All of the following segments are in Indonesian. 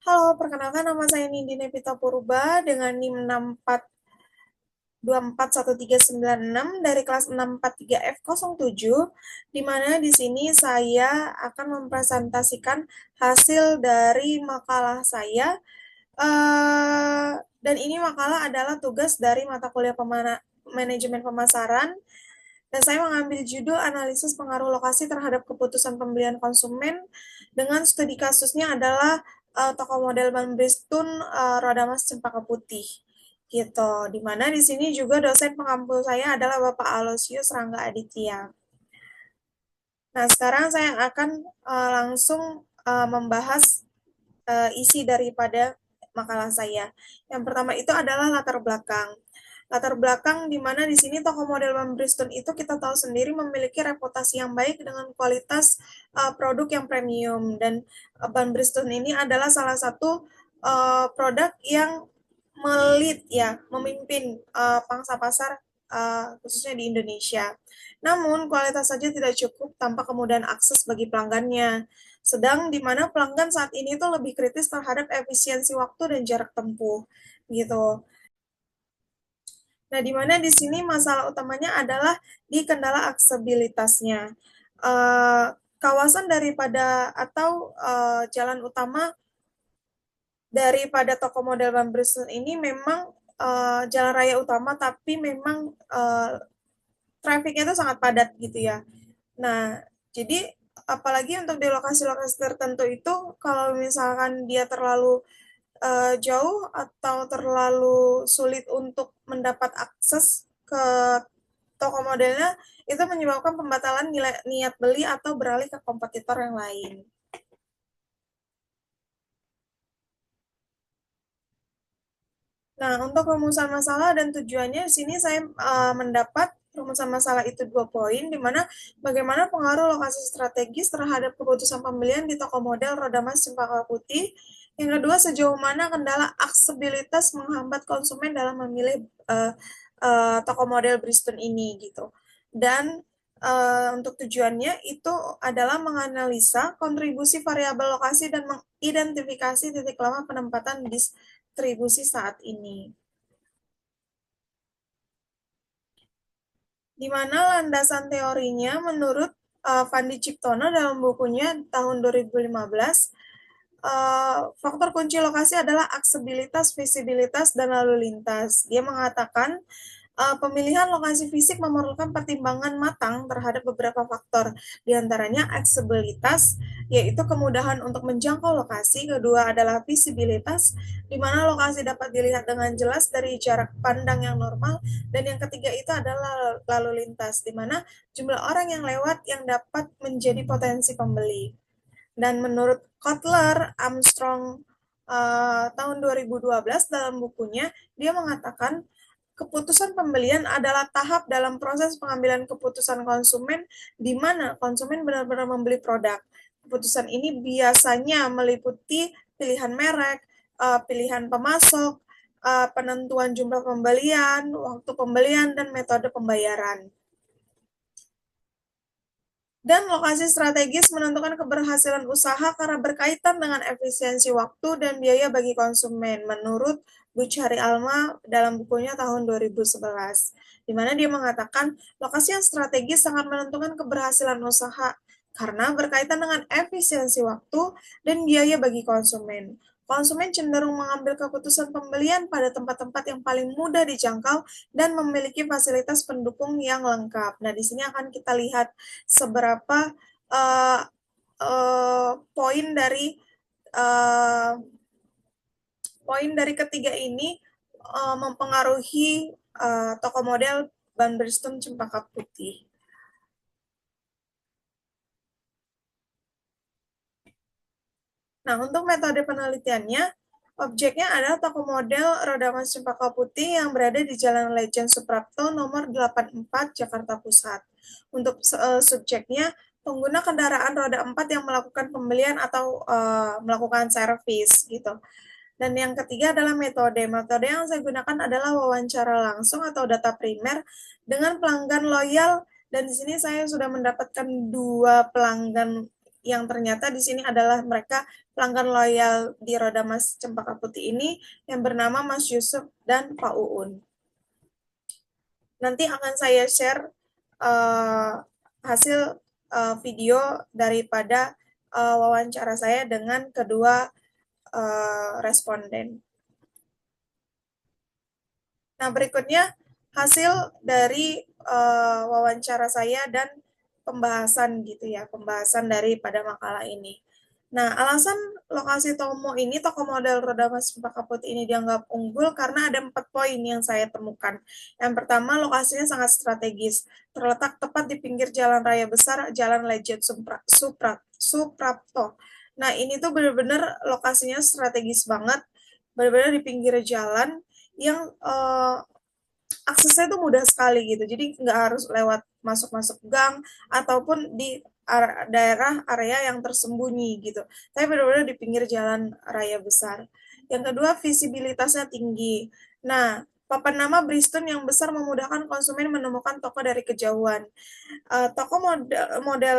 Halo, perkenalkan nama saya Nindi Nevita Purba dengan NIM 64241396 dari kelas 643F07, di mana di sini saya akan mempresentasikan hasil dari makalah saya. Dan ini makalah adalah tugas dari mata kuliah manajemen pemasaran, dan saya mengambil judul analisis pengaruh lokasi terhadap keputusan pembelian konsumen dengan studi kasusnya adalah toko model Van Bristol Roda Mas Cempaka Putih gitu. Dimana di sini juga dosen pengampu saya adalah Bapak Alosius Rangga Aditya. Nah, sekarang saya akan langsung membahas isi daripada makalah saya. Yang pertama itu adalah latar belakang. Latar belakang di mana di sini toko model Van Bristol itu kita tahu sendiri memiliki reputasi yang baik dengan kualitas produk yang premium, dan Van Bristol ini adalah salah satu produk yang melit ya, memimpin pangsa pasar khususnya di Indonesia. Namun kualitas saja tidak cukup tanpa kemudahan akses bagi pelanggannya. Sedang di mana pelanggan saat ini tuh lebih kritis terhadap efisiensi waktu dan jarak tempuh gitu. Nah, di mana di sini masalah utamanya adalah di kendala aksesibilitasnya. Eh, Kawasan daripada atau jalan utama daripada toko model Van Bristol ini memang jalan raya utama, tapi memang trafficnya itu sangat padat gitu ya. Nah, jadi apalagi untuk di lokasi-lokasi tertentu itu, kalau misalkan dia terlalu jauh atau terlalu sulit untuk mendapat akses ke toko modelnya, itu menyebabkan pembatalan niat beli atau beralih ke kompetitor yang lain. Nah, untuk rumusan masalah dan tujuannya, di sini saya mendapat rumusan masalah itu 2 poin, di mana bagaimana pengaruh lokasi strategis terhadap keputusan pembelian di toko model Roda Mas Cempaka Putih. Yang kedua, sejauh mana kendala aksesibilitas menghambat konsumen dalam memilih toko model Bristol ini gitu. Dan untuk tujuannya itu adalah menganalisa kontribusi variabel lokasi dan mengidentifikasi titik lemah penempatan distribusi saat ini. Di mana landasan teorinya menurut Fandi Ciptono dalam bukunya tahun 2015, faktor kunci lokasi adalah aksesibilitas, visibilitas, dan lalu lintas. Dia mengatakan pemilihan lokasi fisik memerlukan pertimbangan matang terhadap beberapa faktor, diantaranya aksesibilitas, yaitu kemudahan untuk menjangkau lokasi. Kedua adalah visibilitas, di mana lokasi dapat dilihat dengan jelas dari jarak pandang yang normal. Dan yang ketiga itu adalah lalu lintas, di mana jumlah orang yang lewat yang dapat menjadi potensi pembeli. Dan menurut Kotler, Armstrong tahun 2012 dalam bukunya, dia mengatakan keputusan pembelian adalah tahap dalam proses pengambilan keputusan konsumen, di mana konsumen benar-benar membeli produk. Keputusan ini biasanya meliputi pilihan merek, pilihan pemasok, penentuan jumlah pembelian, waktu pembelian, dan metode pembayaran. Dan lokasi strategis menentukan keberhasilan usaha karena berkaitan dengan efisiensi waktu dan biaya bagi konsumen, menurut Buchari Alma dalam bukunya tahun 2011, di mana dia mengatakan lokasi yang strategis sangat menentukan keberhasilan usaha karena berkaitan dengan efisiensi waktu dan biaya bagi konsumen. Konsumen cenderung mengambil keputusan pembelian pada tempat-tempat yang paling mudah dijangkau dan memiliki fasilitas pendukung yang lengkap. Nah, di sini akan kita lihat seberapa uh, uh, poin dari ketiga ini mempengaruhi toko model Van Bristol Cempaka Putih. Nah, untuk metode penelitiannya, objeknya adalah toko model Roda Mas Cempaka Putih yang berada di Jalan Lejen Suprapto nomor 84 Jakarta Pusat. Untuk subjeknya, pengguna kendaraan roda 4 yang melakukan pembelian atau melakukan servis gitu. Dan yang ketiga adalah metode. Metode yang saya gunakan adalah wawancara langsung atau data primer dengan pelanggan loyal, dan di sini saya sudah mendapatkan 2 pelanggan yang ternyata di sini adalah mereka pelanggan loyal di Roda Mas Cempaka Putih ini yang bernama Mas Yusuf dan Pak Uun. Nanti akan saya share uh, hasil video daripada wawancara saya dengan kedua responden. Nah, berikutnya hasil dari wawancara saya dan pembahasan gitu ya, pembahasan daripada makalah ini. Nah, alasan lokasi Tomo ini, toko model roda Mas Cempaka Putih ini dianggap unggul karena ada 4 poin yang saya temukan. Yang pertama, lokasinya sangat strategis, terletak tepat di pinggir jalan raya besar, Jalan Lejen Suprapto. Nah, ini tuh benar-benar lokasinya strategis banget, benar-benar di pinggir jalan yang aksesnya tuh mudah sekali gitu. Jadi nggak harus lewat masuk-masuk gang ataupun di daerah area yang tersembunyi gitu. Tapi benar-benar di pinggir jalan raya besar. Yang kedua, visibilitasnya tinggi. Nah, papan nama Bristol yang besar memudahkan konsumen menemukan toko dari kejauhan. Toko model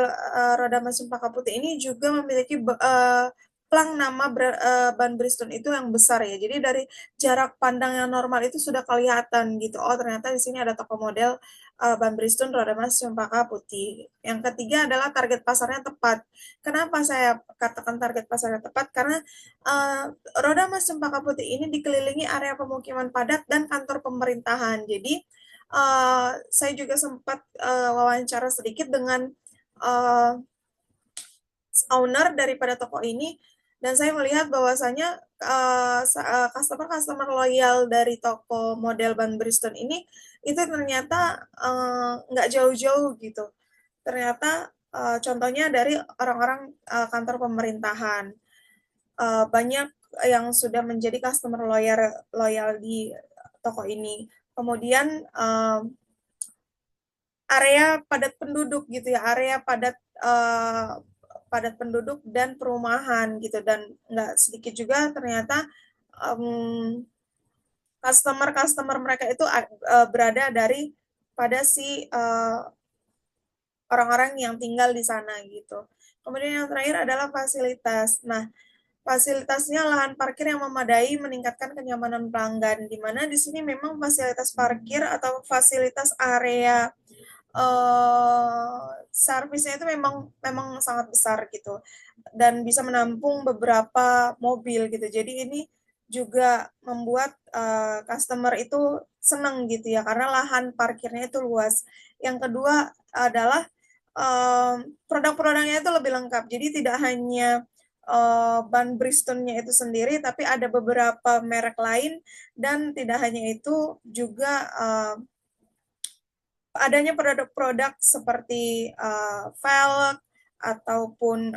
roda mesin Cempaka Putih ini juga memiliki plang nama ban Bridgestone itu yang besar ya. Jadi dari jarak pandang yang normal itu sudah kelihatan gitu. Oh, ternyata di sini ada toko model ban Bridgestone roda mesin Cempaka Putih. Yang ketiga adalah target pasarnya tepat. Kenapa saya katakan target pasarnya tepat? Karena uh, roda mesin Cempaka Putih ini dikelilingi area pemukiman padat dan kantor pemerintahan. Jadi saya juga sempat wawancara sedikit dengan uh, owner daripada toko ini dan saya melihat bahwasanya customer-customer loyal dari toko model ban Bridgestone ini itu ternyata nggak jauh-jauh gitu. Ternyata contohnya dari orang-orang kantor pemerintahan. Banyak yang sudah menjadi customer loyal di toko ini. Kemudian area padat penduduk gitu ya, area padat penduduk dan perumahan gitu dan nggak sedikit juga ternyata customer mereka itu berada dari pada si orang-orang yang tinggal di sana gitu. Kemudian yang terakhir adalah fasilitas. Nah, fasilitasnya lahan parkir yang memadai meningkatkan kenyamanan pelanggan, di mana di sini memang fasilitas parkir atau fasilitas area servisnya itu memang memang sangat besar gitu dan bisa menampung beberapa mobil gitu. Jadi ini juga membuat customer itu senang gitu ya karena lahan parkirnya itu luas. Yang kedua adalah produk-produknya itu lebih lengkap. Jadi tidak hanya ban Bridgestone-nya itu sendiri, tapi ada beberapa merek lain dan tidak hanya itu juga adanya produk-produk seperti velg ataupun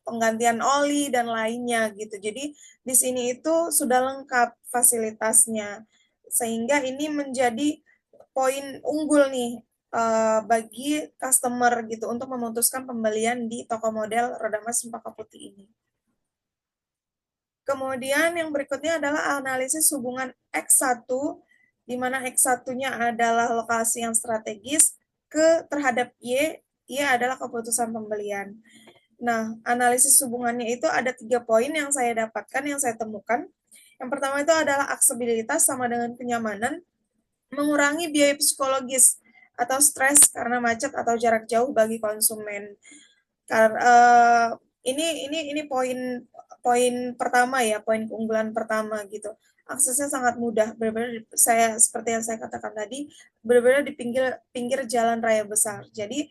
penggantian oli dan lainnya gitu. Jadi di sini itu sudah lengkap fasilitasnya sehingga ini menjadi poin unggul nih bagi customer gitu untuk memutuskan pembelian di toko model roda emas Cempaka Putih ini. Kemudian yang berikutnya adalah analisis hubungan X1 di mana X1-nya adalah lokasi yang strategis terhadap Y, Y adalah keputusan pembelian. Nah, analisis hubungannya itu ada 3 poin yang saya dapatkan, yang saya temukan. Yang pertama itu adalah aksesibilitas sama dengan kenyamanan, mengurangi biaya psikologis atau stres karena macet atau jarak jauh bagi konsumen. Karena ini poin poin pertama ya, poin keunggulan pertama gitu. Aksesnya sangat mudah, benar-benar saya seperti yang saya katakan tadi, benar-benar di pinggir pinggir jalan raya besar. Jadi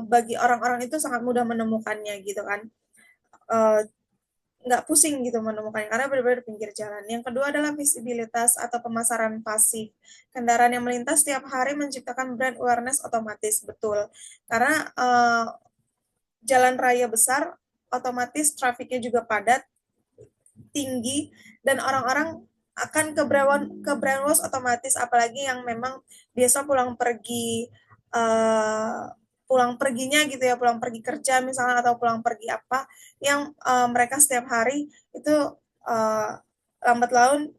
bagi orang-orang itu sangat mudah menemukannya gitu kan. Eh, nggak pusing gitu menemukannya karena benar-benar di pinggir jalan. Yang kedua adalah visibilitas atau pemasaran pasif. Kendaraan yang melintas setiap hari menciptakan brand awareness otomatis, betul. Karena jalan raya besar, otomatis trafiknya juga padat, tinggi, dan orang-orang akan ke brainwash otomatis, apalagi yang memang biasa pulang perginya gitu ya, pulang pergi kerja misalnya atau pulang pergi apa yang mereka setiap hari itu uh, lambat laun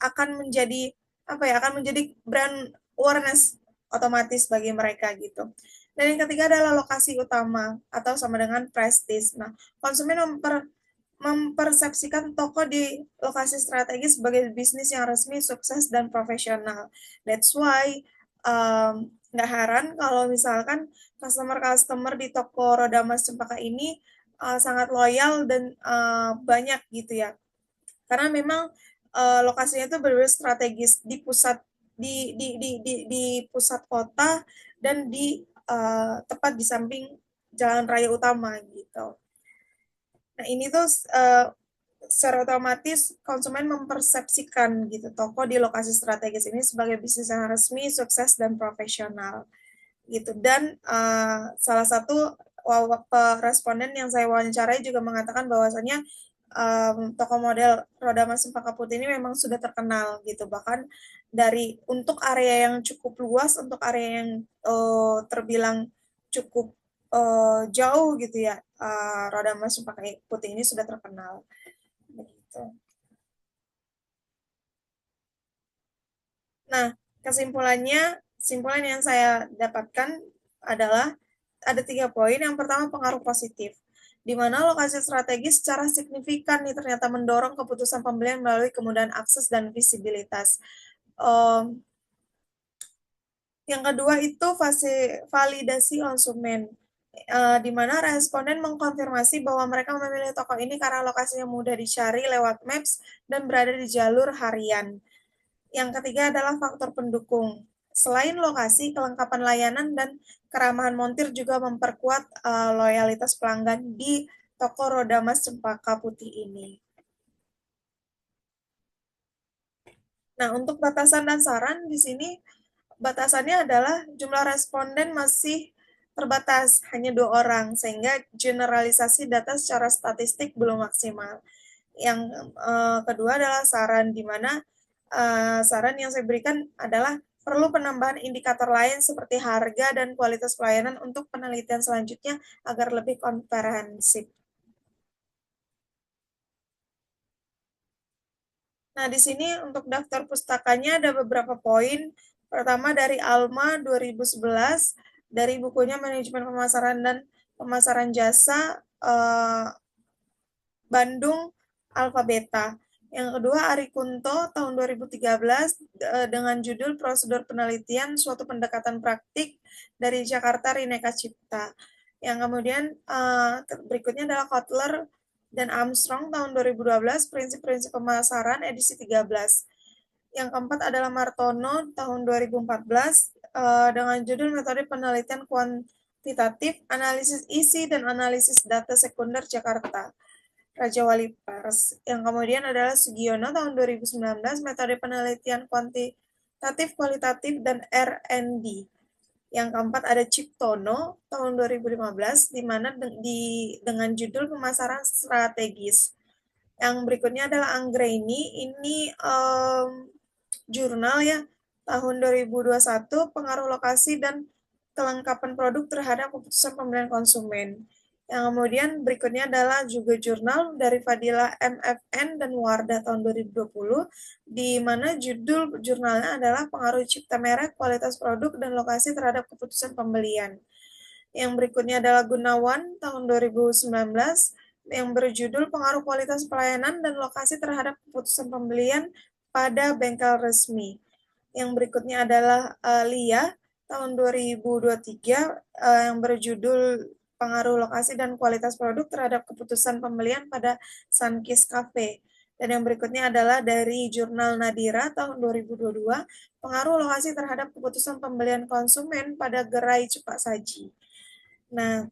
akan menjadi apa ya, akan menjadi brand awareness otomatis bagi mereka gitu. Dan yang ketiga adalah lokasi utama atau sama dengan prestis. Nah, konsumen mempersepsikan toko di lokasi strategis sebagai bisnis yang resmi, sukses, dan profesional. That's why nggak heran kalau misalkan customer-customer di toko roda emas Cempaka ini sangat loyal dan banyak gitu ya. Karena memang lokasinya itu benar-benar strategis di pusat di pusat kota dan di tepat di samping jalan raya utama gitu. Nah, ini tuh secara otomatis konsumen mempersepsikan gitu toko di lokasi strategis ini sebagai bisnis yang resmi, sukses dan profesional gitu. Dan salah satu responden yang saya wawancarai juga mengatakan bahwasanya toko model roda emas Cempaka Putih ini memang sudah terkenal gitu, bahkan dari untuk area yang cukup luas, untuk area yang terbilang cukup jauh gitu ya, roda emas Cempaka Putih ini sudah terkenal begitu. Nah, kesimpulan yang saya dapatkan adalah ada 3 poin. Yang pertama, pengaruh positif, di mana lokasi strategis secara signifikan nih ternyata mendorong keputusan pembelian melalui kemudahan akses dan visibilitas. Yang kedua itu validasi konsumen, di mana responden mengkonfirmasi bahwa mereka memilih toko ini karena lokasinya mudah dicari lewat Maps dan berada di jalur harian. Yang ketiga adalah faktor pendukung. Selain lokasi, kelengkapan layanan dan keramahan montir juga memperkuat loyalitas pelanggan di toko roda emas Cempaka Putih ini. Nah, untuk batasan dan saran di sini batasannya adalah jumlah responden masih terbatas, hanya 2 orang, sehingga generalisasi data secara statistik belum maksimal. Yang kedua adalah saran, di mana saran yang saya berikan adalah perlu penambahan indikator lain seperti harga dan kualitas pelayanan untuk penelitian selanjutnya agar lebih komprehensif. Nah, di sini untuk daftar pustakanya ada beberapa poin. Pertama dari Alma 2011, dari bukunya Manajemen Pemasaran dan Pemasaran Jasa Bandung Alfa Beta. Yang kedua Ari Kunto tahun 2013 dengan judul Prosedur Penelitian Suatu Pendekatan Praktik dari Jakarta Rineka Cipta. Yang kemudian berikutnya adalah Kotler dan Armstrong tahun 2012 Prinsip-prinsip Pemasaran edisi 13. Yang keempat adalah Martono tahun 2014 dengan judul Metode Penelitian Kuantitatif, Analisis Isi dan Analisis Data Sekunder Jakarta. Raja Wali Pers. Yang kemudian adalah Sugiono tahun 2019, Metode Penelitian Kuantitatif, Kualitatif, dan R&D. Yang keempat ada Ciptono tahun 2015, di mana dengan judul Pemasaran Strategis. Yang berikutnya adalah Anggraini, ini jurnal ya, tahun 2021, Pengaruh Lokasi dan Kelengkapan Produk terhadap Keputusan Pembelian Konsumen. Yang kemudian berikutnya adalah juga jurnal dari Fadilah MFN dan Wardah tahun 2020, di mana judul jurnalnya adalah Pengaruh Cipta Merek, Kualitas Produk, dan Lokasi terhadap Keputusan Pembelian. Yang berikutnya adalah Gunawan tahun 2019, yang berjudul Pengaruh Kualitas Pelayanan dan Lokasi terhadap Keputusan Pembelian pada Bengkel Resmi. Yang berikutnya adalah Lia tahun 2023 yang berjudul Pengaruh Lokasi dan Kualitas Produk terhadap Keputusan Pembelian pada Sunkist Cafe. Dan yang berikutnya adalah dari Jurnal Nadira tahun 2022, Pengaruh Lokasi terhadap Keputusan Pembelian Konsumen pada Gerai Cepat Saji. Nah,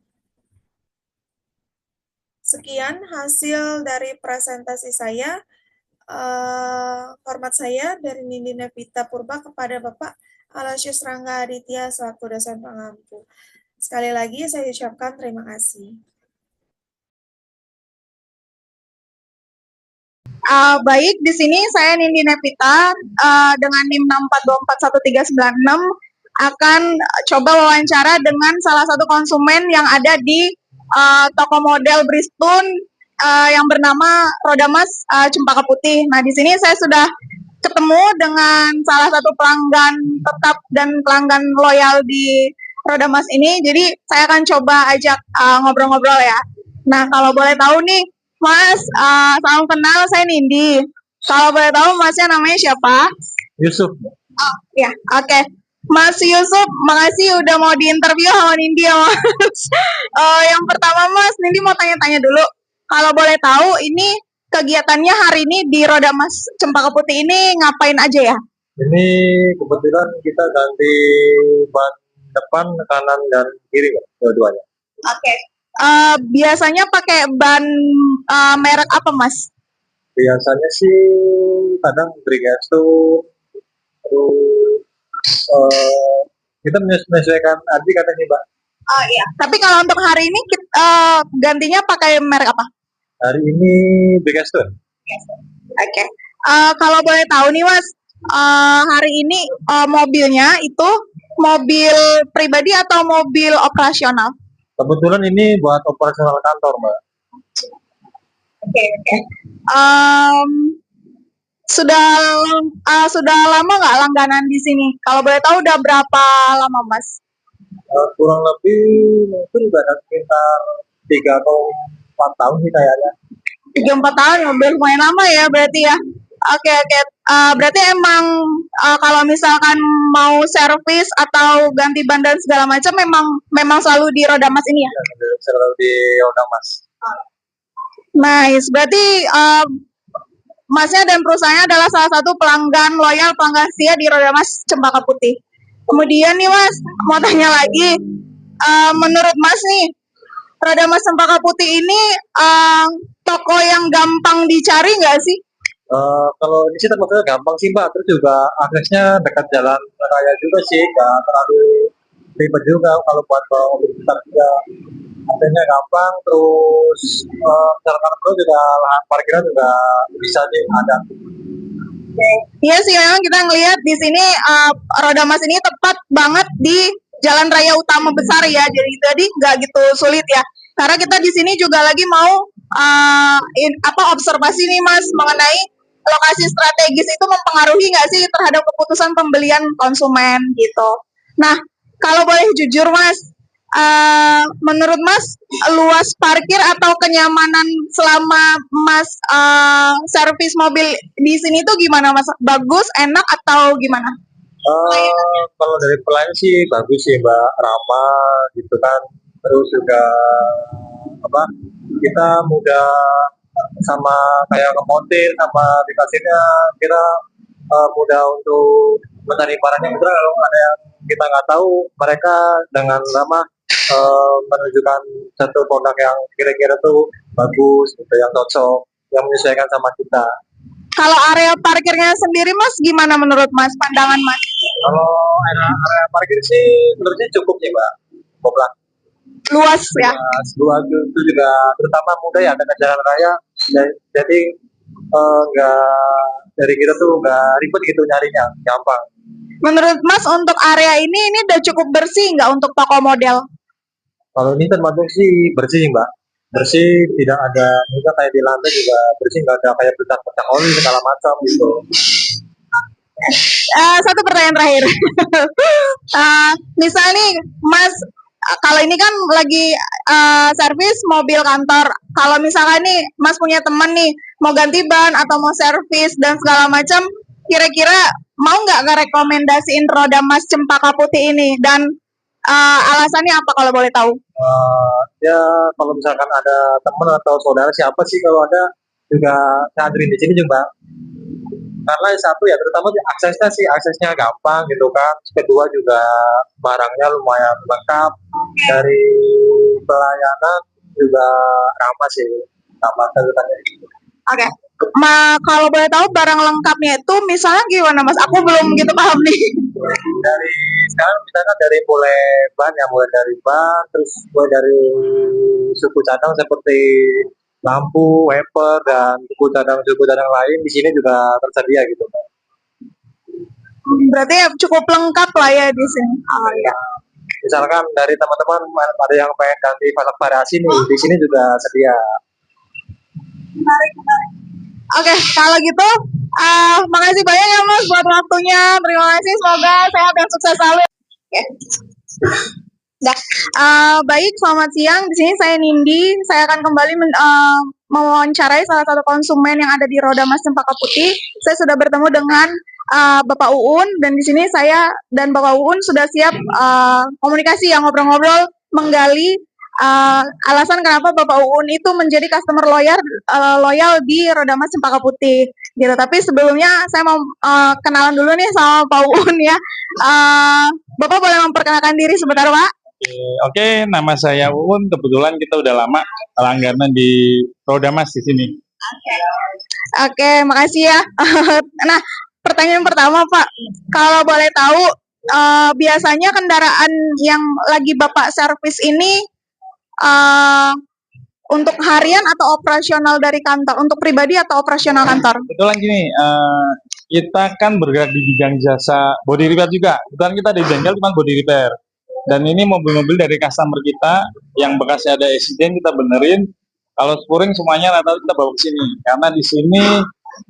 sekian hasil dari presentasi saya. Hormat saya dari Nindi Nevita Purba kepada Bapak Aloysius Rangga Aditya selaku dosen pengampu. Sekali lagi saya ucapkan terima kasih. Baik, di sini saya Nindi Nevita dengan NIM 6424136 akan coba wawancara dengan salah satu konsumen yang ada di toko model Bristol yang bernama Roda Emas Cempaka Putih. Nah, di sini saya sudah ketemu dengan salah satu pelanggan tetap dan pelanggan loyal di Rodamas ini. Jadi saya akan coba ajak ngobrol-ngobrol ya. Nah, kalau boleh tahu nih, Mas, salam kenal, saya Nindi. Kalau boleh tahu Masnya namanya siapa? Yusuf. Oh, ya, oke. Mas Yusuf, makasih udah mau diinterview sama Nindi ya, Mas. Yang pertama, Mas, Nindi mau tanya-tanya dulu. Kalau boleh tahu, ini kegiatannya hari ini di Rodamas Cempaka Putih ini ngapain aja ya? Ini kebetulan kita ganti ban depan, kanan, dan kiri, Mbak, dua-duanya. Oke. Biasanya pakai ban merek apa, Mas? Biasanya sih kadang Bridgestone, terus kita menyesuaikan arti kata nih, Mbak. Oh iya. Tapi kalau untuk hari ini gantinya pakai merek apa? Hari ini Bridgestone. Oke. Kalau boleh tahu nih, Mas, hari ini mobilnya itu mobil pribadi atau mobil operasional? Kebetulan ini buat operasional kantor, Mbak. Oke. Sudah lama nggak langganan di sini? Kalau boleh tahu udah berapa lama, Mas? Kurang lebih mungkin udah ada sekitar 3 atau 4 tahun sih kayaknya. 3-4 tahun, udah lumayan lama ya berarti ya. Oke. Berarti emang kalau misalkan mau servis atau ganti ban dan segala macam memang selalu di Rodamas ini ya? Selalu di Rodamas. Nice. Berarti Masnya dan perusahaannya adalah salah satu pelanggan loyal, pelanggan setia di Rodamas Cempaka Putih. Kemudian nih Mas, mau tanya lagi, menurut Mas nih, Rodamas Cempaka Putih ini toko yang gampang dicari nggak sih? Kalau ini sih termasuk gampang sih Mbak, terus juga aksesnya dekat jalan raya juga sih, nggak terlalu ribet juga kalau buat bawa mobil besar juga. Aksesnya gampang, terus misalkan perlu juga lahan parkiran juga bisa sih ada. Iya sih, memang kita ngelihat di sini Rodamas ini tepat banget di jalan raya utama besar ya, jadi nggak gitu sulit ya. Karena kita di sini juga lagi mau observasi nih Mas mengenai lokasi strategis itu mempengaruhi nggak sih terhadap keputusan pembelian konsumen gitu. Nah, kalau boleh jujur Mas, menurut Mas luas parkir atau kenyamanan selama Mas servis mobil di sini tuh gimana Mas? Bagus, enak atau gimana? Kalau dari pelayan sih bagus sih Mbak, ramah gitu kan, terus juga apa, kita mudah sama kayak ngemontir sama dikasihnya, kira mudah untuk mencari barangnya. Gitu, kalau ada yang kita nggak tahu, mereka dengan ramah menunjukkan satu produk yang kira-kira tuh bagus gitu, yang cocok, yang menyesuaikan sama kita. Kalau area parkirnya sendiri Mas gimana menurut Mas, pandangan Mas? Kalau area parkir sih menurutnya cukup sih Mbak, cukup lah. Luas ya? Luas itu juga terutama mudah ya, dekat jalan raya, jadi nggak dari kita tuh nggak ribet gitu nyarinya, gampang. Menurut Mas untuk area ini udah cukup bersih nggak untuk toko model? Kalau ini termasuk sih bersih sih Mbak, bersih, tidak ada juga kayak di lantai juga bersih, nggak ada kayak bekas-bekas oli segala macam gitu. Satu pertanyaan terakhir. Misal nih Mas, kalau ini kan lagi servis mobil kantor, kalau misalkan nih Mas punya teman nih mau ganti ban atau mau servis dan segala macam, kira-kira mau nggak ngerekomendasiin Rodamas Cempaka Putih ini, dan alasannya apa kalau boleh tahu? Ya kalau misalkan ada teman atau saudara siapa sih, kalau ada juga saya anterin di sini juga, karena satu ya terutama aksesnya gampang gitu kan, kedua juga barangnya lumayan lengkap, dari pelayanan juga ramah sih, ramah sebutannya. Oke. Kalau boleh tahu barang lengkapnya itu misalnya gimana Mas? Aku belum gitu paham nih. Dari sekarang misalkan dari mulai dari ban, terus mulai dari suku cadang seperti lampu, wiper, dan suku cadang lain di sini juga tersedia gitu. Berarti ya cukup lengkap lah ya di sini. Oh ya. Misalkan dari teman-teman ada yang pengen ganti velg variasi nih, di sini juga sedia. Menarik. Oke, kalau gitu makasih banyak ya Mas buat waktunya. Terima kasih, semoga sehat dan sukses selalu. Baik, selamat siang. Di sini saya Nindi. Saya akan kembali mewawancarai salah satu konsumen yang ada di Roda Mas Cempaka Putih. Saya sudah bertemu dengan Bapak Uun, dan di sini saya dan Bapak Uun sudah siap komunikasi, yang ngobrol-ngobrol, menggali alasan kenapa Bapak Uun itu menjadi customer loyal di Roda Mas Cempaka Putih. Gitu. Tapi sebelumnya saya mau kenalan dulu nih sama Pak Uun ya. Bapak boleh memperkenalkan diri sebentar, Pak? Oke, nama saya Uun. Kebetulan kita udah lama langganan di Roda Mas di sini. Oke, makasih ya. Nah, pertanyaan pertama, Pak. Kalau boleh tahu, biasanya kendaraan yang lagi Bapak servis ini untuk harian atau operasional dari kantor? Untuk pribadi atau operasional kantor? Kebetulan gini, kita kan bergerak di bidang jasa body repair juga. Kebetulan kita di bengkel cuma body repair. Dan ini mobil-mobil dari customer kita yang bekasnya ada accident kita benerin. Kalau spuring semuanya rata-rata kita bawa ke sini. Karena di sini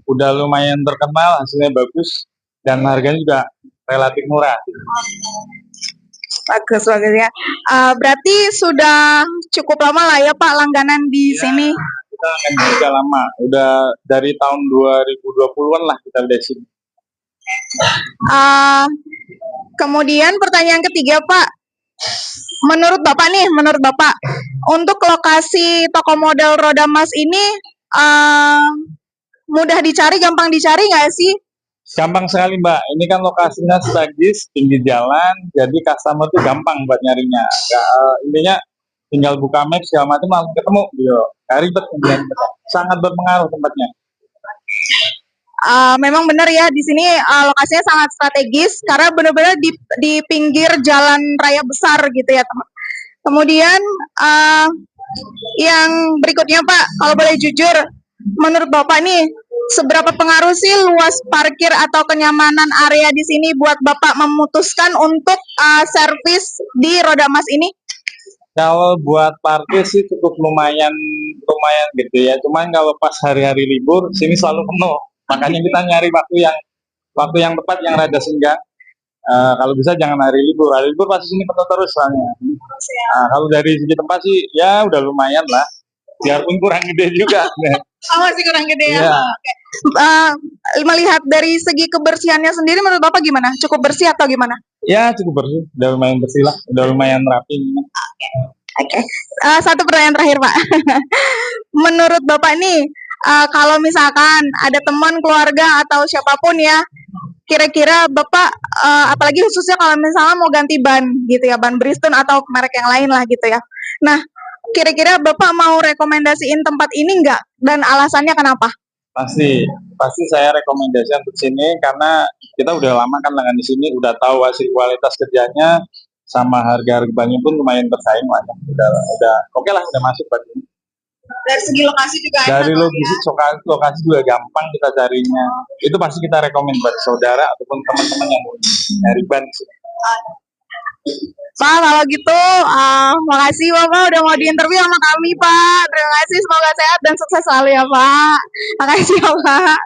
udah lumayan terkenal, hasilnya bagus, dan harganya juga relatif murah. Bagus ya. Berarti sudah cukup lama lah ya Pak langganan di sini. Kita langganan juga lama, udah dari tahun 2020-an lah kita udah sini. Kemudian pertanyaan ketiga Pak, menurut Bapak, untuk lokasi toko model Roda Mas ini mudah dicari, gampang dicari nggak sih? Gampang sekali Mbak, ini kan lokasinya strategis, pinggir jalan, jadi customer tuh gampang buat nyarinya. Intinya tinggal buka map segala macam langsung ketemu gitu. Gak ribet kemudian, sangat berpengaruh tempatnya. Memang benar ya, di sini lokasinya sangat strategis karena benar-benar di pinggir jalan raya besar gitu ya teman. Kemudian yang berikutnya Pak, kalau boleh jujur, menurut Bapak nih, seberapa pengaruh sih luas parkir atau kenyamanan area di sini buat Bapak memutuskan untuk servis di Roda Mas ini? Kalau buat parkir sih cukup lumayan gitu ya. Cuman kalau pas hari-hari libur, sini selalu penuh. Makanya kita nyari waktu yang tepat yang rada senggang. Kalau bisa jangan hari libur. Hari libur pasti sini penuh terus soalnya. Kalau dari segi tempat sih ya udah lumayan lah. Biarpun kurang gede juga. Masih kurang gede ya. Yeah. Melihat dari segi kebersihannya sendiri, menurut Bapak gimana? Cukup bersih atau gimana? Ya cukup bersih. Udah lumayan bersih lah. Udah lumayan rapi. Oke. Satu pertanyaan terakhir Pak. Menurut Bapak nih, kalau misalkan ada teman, keluarga atau siapapun ya, kira-kira Bapak, apalagi khususnya kalau misalnya mau ganti ban gitu ya, ban Bridgestone atau merek yang lain lah gitu ya. Nah, kira-kira Bapak mau rekomendasiin tempat ini nggak? Dan alasannya kenapa? Pasti saya rekomendasikan untuk sini karena kita udah lama kan langganan di sini, udah tahu hasil kualitas kerjanya sama harga bannya pun lumayan bersaing lah. Udah oke lah, udah masuk buat ini. Dari segi lokasi juga dari lokasi juga gampang kita carinya. Itu pasti kita rekomend buat saudara ataupun teman-teman yang nyari ban sih. Pak, kalau gitu makasih Bapak udah mau diinterview sama kami Pak. Terima kasih, semoga sehat dan sukses selalu ya Pak. Makasih ya Pak.